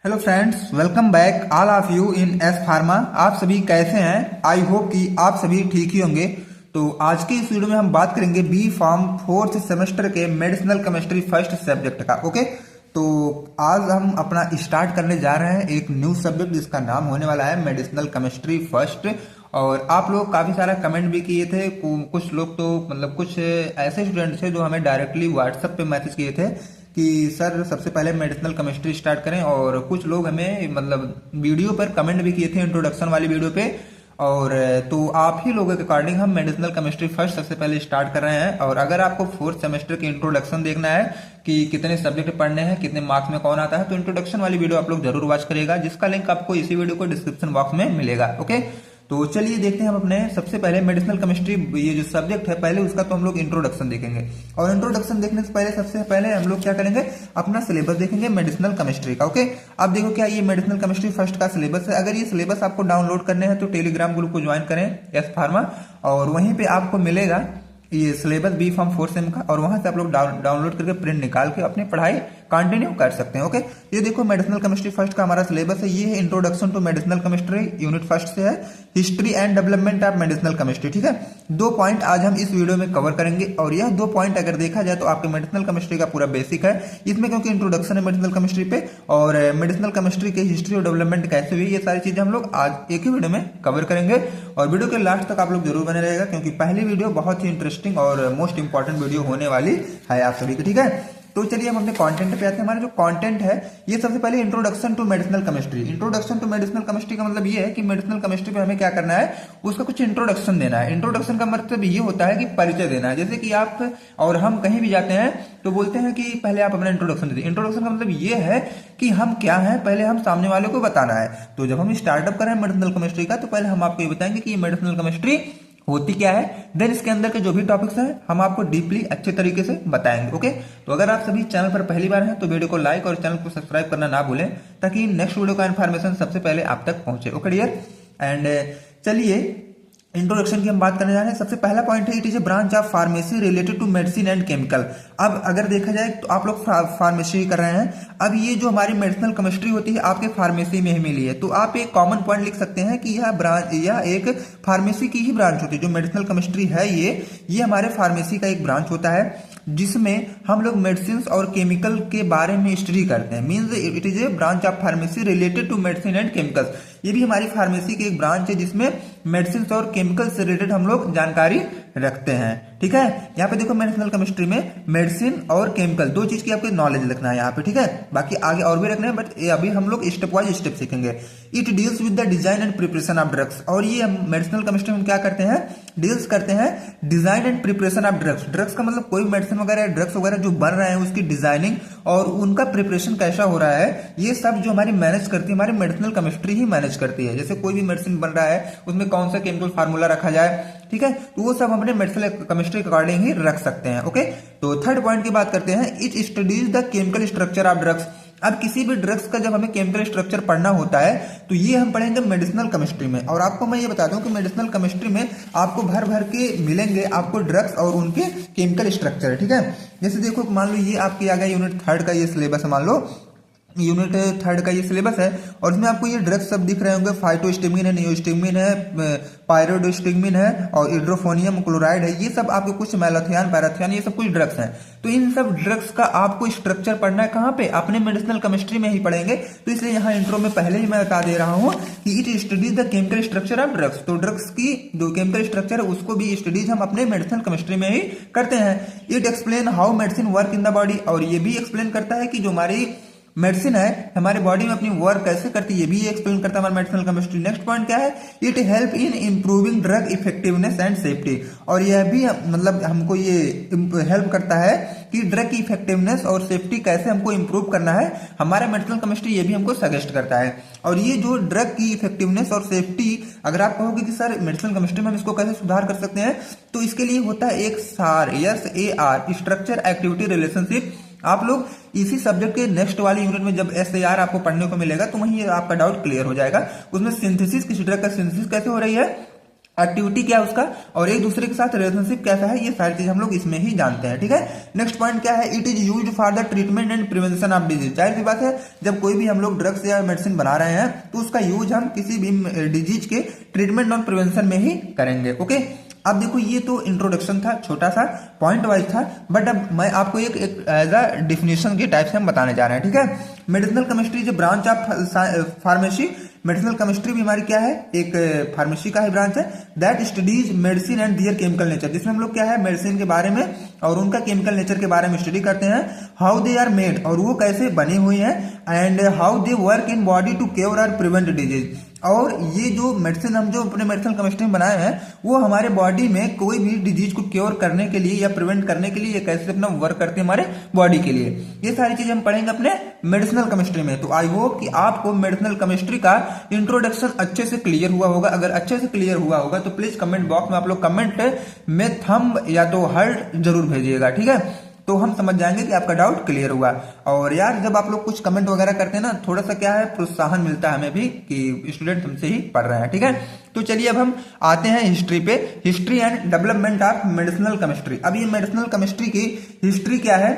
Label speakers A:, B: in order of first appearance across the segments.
A: Hello friends, welcome back all of you in S pharma. आप सभी कैसे हैं? आई होप कि आप सभी ठीक ही होंगे। तो आज की इस वीडियो में हम बात करेंगे बी फार्म फोर्थ सेमेस्टर के मेडिसिनल केमिस्ट्री फर्स्ट सब्जेक्ट का। ओके, तो आज हम अपना स्टार्ट करने जा रहे हैं एक न्यू सब्जेक्ट जिसका नाम होने वाला है मेडिसिनल केमिस्ट्री फर्स्ट। और आप लोग काफी सारा कमेंट भी किए थे। कुछ लोग तो मतलब कुछ ऐसे स्टूडेंट थे जो हमें डायरेक्टली व्हाट्सएप पे मैसेज किए थे कि सर सबसे पहले मेडिसिनल केमिस्ट्री स्टार्ट करें, और कुछ लोग हमें मतलब वीडियो पर कमेंट भी किए थे इंट्रोडक्शन वाली वीडियो पे। और तो आप ही लोगों के अकॉर्डिंग हम मेडिसिनल केमिस्ट्री फर्स्ट सबसे पहले स्टार्ट कर रहे हैं। और अगर आपको फोर्थ सेमेस्टर की इंट्रोडक्शन देखना है कि कितने सब्जेक्ट पढ़ने हैं, कितने मार्क्स में कौन आता है, तो इंट्रोडक्शन वाली वीडियो आप लोग जरूर वॉच करिएगा, जिसका लिंक आपको इसी वीडियो को डिस्क्रिप्शन बॉक्स में मिलेगा। ओके, तो चलिए देखते हैं हम अपने सबसे पहले मेडिसिनल केमिस्ट्री ये जो सब्जेक्ट है पहले उसका तो हम लोग इंट्रोडक्शन देखेंगे। और इंट्रोडक्शन देखने से पहले सबसे पहले हम लोग क्या करेंगे, अपना सिलेबस देखेंगे मेडिसिनल केमिस्ट्री का। ओके, आप देखो क्या ये मेडिसिनल केमिस्ट्री फर्स्ट का सिलेबस है। अगर ये सिलेबस आपको डाउनलोड करने हैं तो टेलीग्राम ग्रुप को ज्वाइन करें एस फार्मा, और वहीं पे आपको मिलेगा ये syllabus B pharm fourth sem का, और वहां से आप लोग डाउनलोड करके प्रिंट निकाल के अपनी पढ़ाई कंटिन्यू कर सकते हैं। ओके, ये देखो मेडिसिनल केमिस्ट्री फर्स्ट का हमारा सिलेबस है। ये है introduction to medicinal chemistry, unit first से है history and development of medicinal chemistry. ठीक है, 2 पॉइंट आज हम इस वीडियो में कवर करेंगे, और यह 2 पॉइंट अगर देखा जाए तो आपके मेडिसिनल केमिस्ट्री का पूरा बेसिक है इसमें, क्योंकि इंट्रोडक्शन है मेडिसिनल केमिस्ट्री पे, और मेडिसिनल केमिस्ट्री की हिस्ट्री और डेवलपमेंट कैसे हुई, ये सारी चीजें हम लोग आज एक ही वीडियो में कवर करेंगे। और वीडियो के लास्ट तक आप लोग जरूर बने रहेगा, क्योंकि पहली वीडियो बहुत ही इंटरेस्टिंग और मोस्ट इंपॉर्टेंट वीडियो होने वाली है आप सभी की। ठीक है, तो चलिए हम अपने कंटेंट पे आते हैं। हमारा जो कंटेंट है ये सबसे पहले introduction to medicinal chemistry. Introduction to medicinal chemistry का मतलब ये है कि मेडिसिनल केमिस्ट्री पे हमें क्या करना है, उसका कुछ इंट्रोडक्शन देना है। इंट्रोडक्शन का मतलब ये होता है कि परिचय देना है। जैसे कि आप और हम कहीं भी जाते हैं तो बोलते हैं कि पहले आप अपना इंट्रोडक्शन दीजिए। इंट्रोडक्शन का मतलब ये है कि हम क्या है, पहले हम सामने वाले को बताना है। तो जब हम स्टार्टअप कर रहे हैं मेडिसिनल केमिस्ट्री का, तो पहले हम आपको ये बताएंगे कि ये मेडिसिनल केमिस्ट्री होती क्या है, देन इसके अंदर के जो भी टॉपिक्स हैं हम आपको डीपली अच्छे तरीके से बताएंगे। ओके, तो अगर आप सभी चैनल पर पहली बार हैं तो वीडियो को लाइक और चैनल को सब्सक्राइब करना ना भूलें, ताकि नेक्स्ट वीडियो का इन्फॉर्मेशन सबसे पहले आप तक पहुंचे। ओके डियर, एंड चलिए इंट्रोडक्शन की हम बात करने जा रहे हैं। सबसे पहला पॉइंट है, it is a branch of pharmacy related to medicine and chemical. अब अगर देखा जाए तो आप लोग फार्मेसी कर रहे हैं, अब ये जो हमारी मेडिसिनल केमिस्ट्री होती है आपके फार्मेसी में ही मिली है, तो आप एक कॉमन पॉइंट लिख सकते हैं कि यह एक फार्मेसी की ही ब्रांच होती है। जो मेडिसिनल केमिस्ट्री है ये हमारे फार्मेसी का एक ब्रांच होता है, जिसमें हम लोग मेडिसिन और केमिकल के बारे में स्टडी करते हैं। Means it is a branch of pharmacy related to medicine and chemicals. ये भी हमारी फार्मेसी की एक ब्रांच है जिसमें मेडिसिन और केमिकल से रिलेटेड हम लोग जानकारी रखते हैं। ठीक है, यहाँ पे देखो मेडिसिनल केमिस्ट्री में मेडिसिन और केमिकल 2 चीज की आपको नॉलेज रखना है यहाँ पे। ठीक है, बाकी आगे और भी रखना है, बट अभी हम लोग स्टेप वाइज स्टेप सीखेंगे। It deals with the design and preparation of drugs. और ये हम मेडिसिनल केमिस्ट्री में क्या करते हैं, डील्स करते हैं design and preparation of drugs. Drugs का मतलब कोई मेडिसिन वगैरह ड्रग्स वगैरह जो बन रहे हैं उसकी डिजाइनिंग और उनका प्रिपरेशन कैसा हो रहा है, ये सब जो हमारी मैनेज करती है हमारी मेडिसिनल केमिस्ट्री ही मैनेज करती है। जैसे कोई भी मेडिसिन बन रहा है उसमें कौन सा केमिकल फार्मूला रखा जाए, ठीक है, तो वो सब हमने मेडिसिनल केमिस्ट्री के अकॉर्डिंग ही रख सकते हैं। ओके, तो थर्ड पॉइंट की बात करते हैं, it studies the chemical structure of drugs. अब किसी भी ड्रग्स का जब हमें केमिकल स्ट्रक्चर पढ़ना होता है तो ये हम पढ़ेंगे मेडिसिनल केमिस्ट्री में। और आपको मैं ये बता दूं कि मेडिसिनल केमिस्ट्री में आपको भर भर के मिलेंगे आपको ड्रग्स और उनके केमिकल स्ट्रक्चर। ठीक है, जैसे देखो मान लो ये आपकी आ गया यूनिट थर्ड का ये सिलेबस है, मान लो यूनिट थर्ड का ये सिलेबस है, और इसमें आपको ये ड्रग्स सब दिख रहे होंगे। फाइटोस्टिग्मिन है, नियोस्टिग्मिन है, पायरोडोस्टिग्मिन है और इड्रोफोनियम क्लोराइड है। ये सब आपके कुछ मैलाथियान पैराथियान ये सब कुछ ड्रग्स हैं। तो इन सब ड्रग्स का आपको स्ट्रक्चर पढ़ना है कहाँ पे, अपने मेडिसिनल केमिस्ट्री में ही पढ़ेंगे। तो इसलिए यहाँ इंट्रो में पहले ही मैं बता दे रहा हूँ कि it studies the chemical structure of drugs. तो ड्रग्स की जो केमिकल स्ट्रक्चर है उसको भी स्टडीज हम अपने मेडिसिनल केमिस्ट्री में ही करते हैं। It explain how medicine work in the body. और ये भी एक्सप्लेन करता है कि जो हमारी मेडिसिन है हमारे बॉडी में अपनी वर्क कैसे करती है, ये भी एक्सप्लेन करता है हमारा मेडिसिनल केमिस्ट्री। नेक्स्ट पॉइंट क्या है, it help in improving drug effectiveness and safety. और यह भी मतलब हमको ये हेल्प करता है कि ड्रग की इफेक्टिवनेस और सेफ्टी कैसे हमको इंप्रूव करना है, हमारा मेडिसिनल केमिस्ट्री ये भी हमको सजेस्ट करता है। और ये जो ड्रग की इफेक्टिवनेस और सेफ्टी, अगर आप कहोगे कि सर मेडिसिनल केमिस्ट्री में हम इसको कैसे सुधार कर सकते हैं, तो इसके लिए होता है एक SAR, SAR, structure activity relationship. आप लोग इसी सब्जेक्ट के नेक्स्ट वाली यूनिट में जब SAR आपको पढ़ने को मिलेगा तो वहीं आपका डाउट क्लियर हो जाएगा। उसमें सिंथेसिस, किसी ड्रग का सिंथेसिस कैसे हो रही है एक्टिविटी क्या है उसका, और एक दूसरे के साथ रिलेशनशिप कैसा है, ये सारी चीज हम लोग इसमें ही जानते हैं। ठीक है, नेक्स्ट पॉइंट क्या है, it is used for the treatment and prevention of disease. जाहिर सी बात है, जब कोई भी हम लोग ड्रग्स या मेडिसिन बना रहे हैं तो उसका यूज हम किसी भी डिजीज के ट्रीटमेंट और प्रिवेंशन में ही करेंगे। ओके, अब देखो ये तो इंट्रोडक्शन था, छोटा सा पॉइंट वाइज था, बट अब मैं आपको एक एज अ डिफिनेशन के टाइप से हम बताने जा रहे हैं। ठीक है, मेडिसिनल केमिस्ट्री जो branch of pharmacy, medicinal chemistry भी हमारी क्या है, एक फार्मेसी का ही ब्रांच है, that studies medicine and their chemical nature, जिसमें हम लोग क्या है मेडिसिन के बारे में और उनका केमिकल नेचर के बारे में स्टडी करते हैं, हाउ दे आर मेड, और वो कैसे बनी हुई हैं, and how they work in body to cure और प्रिवेंट डिजीज। और ये जो मेडिसिन हम जो अपने मेडिसिनल केमिस्ट्री में बनाए हैं वो हमारे बॉडी में कोई भी डिजीज को क्योर करने के लिए या प्रिवेंट करने के लिए ये कैसे अपना वर्क करते हैं हमारे बॉडी के लिए, ये सारी चीजें हम पढ़ेंगे अपने मेडिसिनल केमिस्ट्री में। तो आई होप कि आपको मेडिसिनल केमिस्ट्री का इंट्रोडक्शन अच्छे से क्लियर हुआ होगा। अगर अच्छे से क्लियर हुआ होगा तो प्लीज कमेंट बॉक्स में आप लोग कमेंट में थंब या तो हार्ट जरूर भेजिएगा। ठीक है, तो हम समझ जाएंगे कि आपका डाउट क्लियर हुआ। और यार जब आप लोग कुछ कमेंट वगैरह करते हैं ना, थोड़ा सा क्या है प्रोत्साहन मिलता है हमें भी कि स्टूडेंट हमसे ही पढ़ रहे हैं। ठीक है, तो चलिए अब हम आते हैं हिस्ट्री पे, history and development of medicinal chemistry. अब ये मेडिसिनल केमिस्ट्री की हिस्ट्री क्या है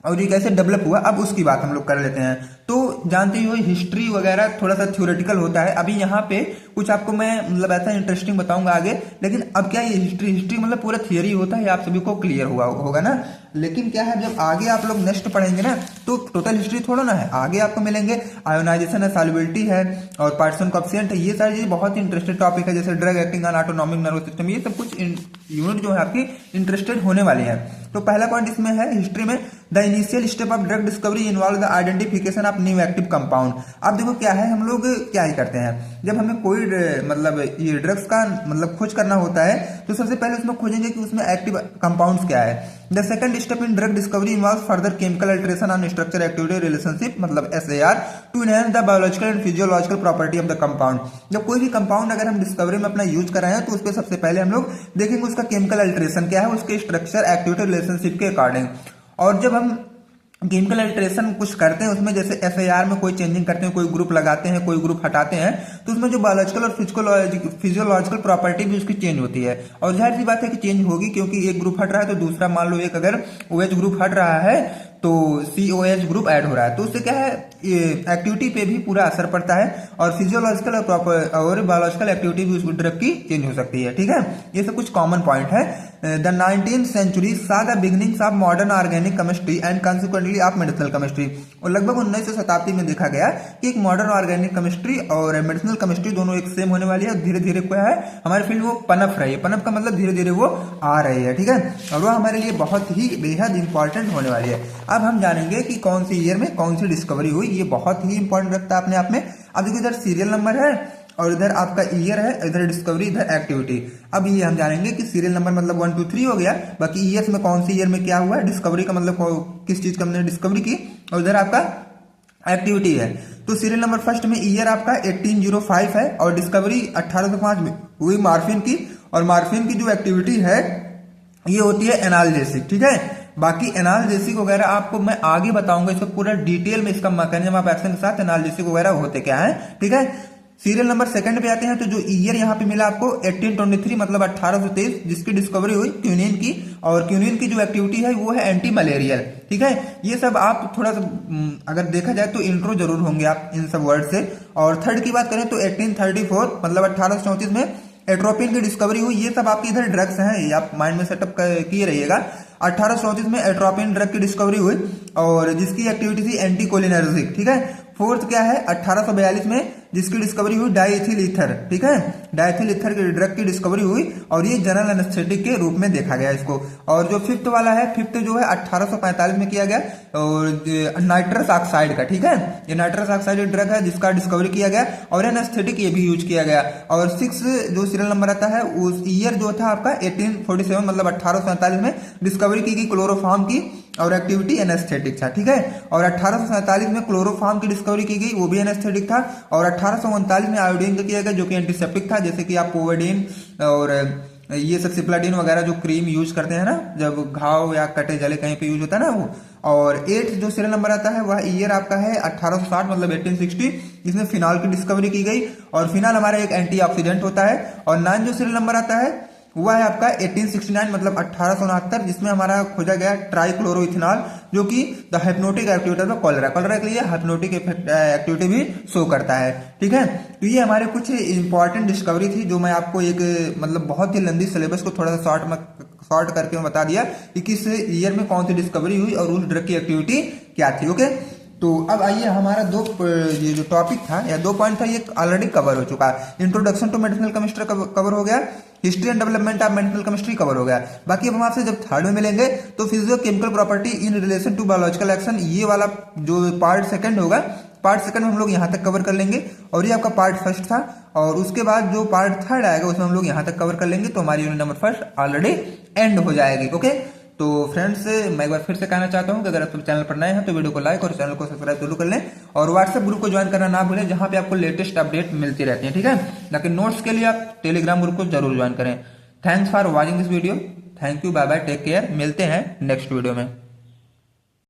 A: और ये कैसे डेवलप हुआ, अब उसकी बात हम लोग कर लेते हैं। तो जानते ही हो हिस्ट्री वगैरह थोड़ा सा थ्योरेटिकल होता है। अभी यहाँ पे कुछ आपको मैं मतलब ऐसा इंटरेस्टिंग बताऊंगा आगे, लेकिन अब क्या ये हिस्ट्री मतलब पूरा थियरी होता है, आप सभी को क्लियर हुआ होगा ना। लेकिन क्या है जब आगे आप लोग नेक्स्ट पढ़ेंगे ना तो टोटल हिस्ट्री थोड़ा ना है, आगे आपको मिलेंगे आयोनाइजेशन है, सॉल्युबिलिटी है और पार्टीशन कोएफिशिएंट है, ये सारी चीज बहुत इंटरेस्टेड टॉपिक है, जैसे drug acting on autonomic nervous system, ये सब कुछ यूनिट जो है आपकी इंटरेस्टेड होने वाली है। तो पहला पॉइंट इसमें है हिस्ट्री में, the initial step of drug discovery involve the identification of new active compound. अब देखो क्या है, हम लोग क्या ही करते हैं जब हमें कोई मतलब ये ड्रग्स का मतलब खोज करना होता है तो सबसे पहले उसमें खोजेंगे कि उसमें एक्टिव कंपाउंड्स क्या है। The second step in drug discovery involves further chemical alteration on structure activity relationship मतलब SAR to enhance the biological and physiological property of the compound. जब कोई भी कंपाउंड अगर हम डिस्कवरी में अपना यूज कर रहे हैं तो उस पर सबसे पहले हम लोग देखेंगे उसका केमिकल अल्टरेशन क्या है, उसके स्ट्रक्चर एक्टिविटी रिलेशनशिप के अकॉर्डिंग। और जब हम केमिकल अल्टरेशन कुछ करते हैं उसमें जैसे SAR में कोई चेंजिंग करते हैं, कोई ग्रुप लगाते हैं, कोई ग्रुप हटाते हैं, तो उसमें जो बायोलॉजिकल और फिजियोलॉजिकल प्रॉपर्टी भी उसकी चेंज होती है। और जाहिर सी बात है कि चेंज होगी, क्योंकि एक ग्रुप हट रहा है तो दूसरा मान लो एक अगर OH ग्रुप हट रहा है तो COH ग्रुप ऐड हो रहा है, तो उससे क्या है एक्टिविटी पे भी पूरा असर पड़ता है और फिजियोलॉजिकल और बायोलॉजिकल एक्टिविटी भी उस ड्रग की चेंज हो सकती है। ठीक है, ये सब कुछ कॉमन पॉइंट है। द 19th सेंचुरी सा the beginnings of modern organic chemistry and consequently of medicinal chemistry. और लगभग 19वीं शताब्दी में देखा गया कि एक मॉडर्न ऑर्गेनिक केमिस्ट्री और मेडिसिनल केमिस्ट्री दोनों एक सेम होने वाली है और धीरे धीरे क्या है हमारे फील्ड वो पनप रही है। पनप का मतलब धीरे धीरे वो आ रही है। ठीक है, और वो हमारे लिए बहुत ही बेहद इंपॉर्टेंट होने वाली है। अब हम जानेंगे कि कौन सी ईयर में कौन सी डिस्कवरी हुई, ये बहुत ही इंपॉर्टेंट रखता है अपने आप में। अब देखो इधर सीरियल नंबर है और इधर आपका ईयर है, इधर डिस्कवरी, इधर एक्टिविटी। अब ये हम जानेंगे कि सीरियल नंबर मतलब 1 2 3 हो गया, बाकी ईयर्स में कौन सी ईयर में क्या हुआ, डिस्कवरी का मतलब किस चीज का हमने डिस्कवरी की, और इधर आपका एक्टिविटी है। तो सीरियल नंबर फर्स्ट में ईयर आपका 1805 है और डिस्कवरी 1805 में हुई मार्फिन की, और मार्फिन की जो एक्टिविटी है ये होती है एनाल्जेसिक। ठीक है, बाकी एनाल्जेसिक वगैरह आपको मैं आगे बताऊंगा, इसको पूरा डिटेल में इसका मैकेनिज्म ऑफ एक्शन के साथ एनाल्जेसिक वगैरह होते क्या है। ठीक है, सीरियल नंबर सेकंड पे आते हैं तो जो ईयर यहाँ पे मिला आपको 1823 मतलब 1823, जिसकी डिस्कवरी हुई क्यूनिन की, और क्यूनिन की जो एक्टिविटी है वो है एंटी मलेरियल। ठीक है, ये सब आप थोड़ा सा अगर देखा जाए तो इंट्रो जरूर होंगे आप इन सब वर्ड से। और थर्ड की बात करें तो 1834 मतलब 1834 में एट्रोपिन की डिस्कवरी हुई। ये सब आपके इधर ड्रग्स हैं, ये आप माइंड में सेटअप किए रहिएगा। 1834 में एट्रोपिन ड्रग की डिस्कवरी हुई और जिसकी एक्टिविटी थी एंटीकोलिनर्जिक। ठीक है, फोर्थ क्या है 1842 में जिसकी डिस्कवरी हुई डाइथिल ईथर। ठीक है, डाइथिल ईथर की ड्रग की डिस्कवरी हुई और ये जनरल एनेस्थेटिक के रूप में देखा गया इसको। और जो फिफ्थ वाला है, फिफ्थ जो है 1845 में किया गया और नाइट्रस ऑक्साइड का। ठीक है, ये नाइट्रस ऑक्साइड ड्रग है जिसका डिस्कवरी किया गया और एनेस्थेटिक ये भी यूज किया गया। और 6 जो सीरियल नंबर आता है उस ईयर जो था आपका 1847 मतलब 1847 में डिस्कवरी की गई क्लोरोफॉर्म की और एक्टिविटी एनेस्थेटिक था। ठीक है, और 1847 में क्लोरोफॉर्म की डिस्कवरी की गई, वो भी एनेस्थेटिक था। और 1839 में आयोडीन का किया गया जो कि एंटीसेप्टिक था, जैसे कि आप पोवेडीन और ये सब सिप्लाडिन वगैरह जो क्रीम यूज करते हैं ना, जब घाव या कटे जले कहीं पे यूज होता है ना वो। और 8 जो सीरियल नंबर आता है वह ईयर आपका है 1860 मतलब 1860, इसमें फिनॉल की डिस्कवरी की गई और फिनॉल हमारा एक एंटीऑक्सीडेंट होता है। और 9 जो सीरियल नंबर आता है वह है आपका 1869 मतलब 1869, जिसमें हमारा खोजा गया ट्राइक्लोरोइथेनॉल, जो कि the hypnotic activity of cholera, cholera के लिए हिप्नोटिक एक्टिविटी भी शो करता है। ठीक है, तो ये हमारे कुछ इंपॉर्टेंट डिस्कवरी थी जो मैं आपको एक मतलब बहुत ही लंबी सिलेबस को थोड़ा सा शॉर्ट करके मैं बता दिया कि किस ईयर में कौन सी डिस्कवरी हुई और उस ड्रग की एक्टिविटी क्या थी। ओके, तो अब आइए हमारा ये जो टॉपिक था या 2 पॉइंट था ये ऑलरेडी कवर हो चुका है। Introduction to medicinal chemistry cover हो गया, history and development of medicinal chemistry cover हो गया। बाकी अब हम आपसे जब थर्ड में मिलेंगे तो physio chemical property in relation to biological action, ये वाला जो पार्ट सेकंड होगा, पार्ट सेकंड में हम लोग यहाँ तक कवर कर लेंगे और ये आपका पार्ट फर्स्ट था। और उसके बाद जो पार्ट थर्ड आएगा उसमें हम लोग यहाँ तक कवर कर लेंगे, तो हमारी unit number first already and हो जाएगी। ओके, तो फ्रेंड्स मैं एक बार फिर से कहना चाहता हूं कि अगर आप चैनल पर नए हैं तो वीडियो को लाइक और चैनल को सब्सक्राइब जरूर कर लें और व्हाट्सएप ग्रुप को ज्वाइन करना ना भूलें, जहां पे आपको लेटेस्ट अपडेट मिलती रहती है। ठीक है, लेकिन नोट्स के लिए आप टेलीग्राम ग्रुप को जरूर ज्वाइन करें। Thanks for watching this video, thank you, bye bye, take care, मिलते हैं नेक्स्ट वीडियो में।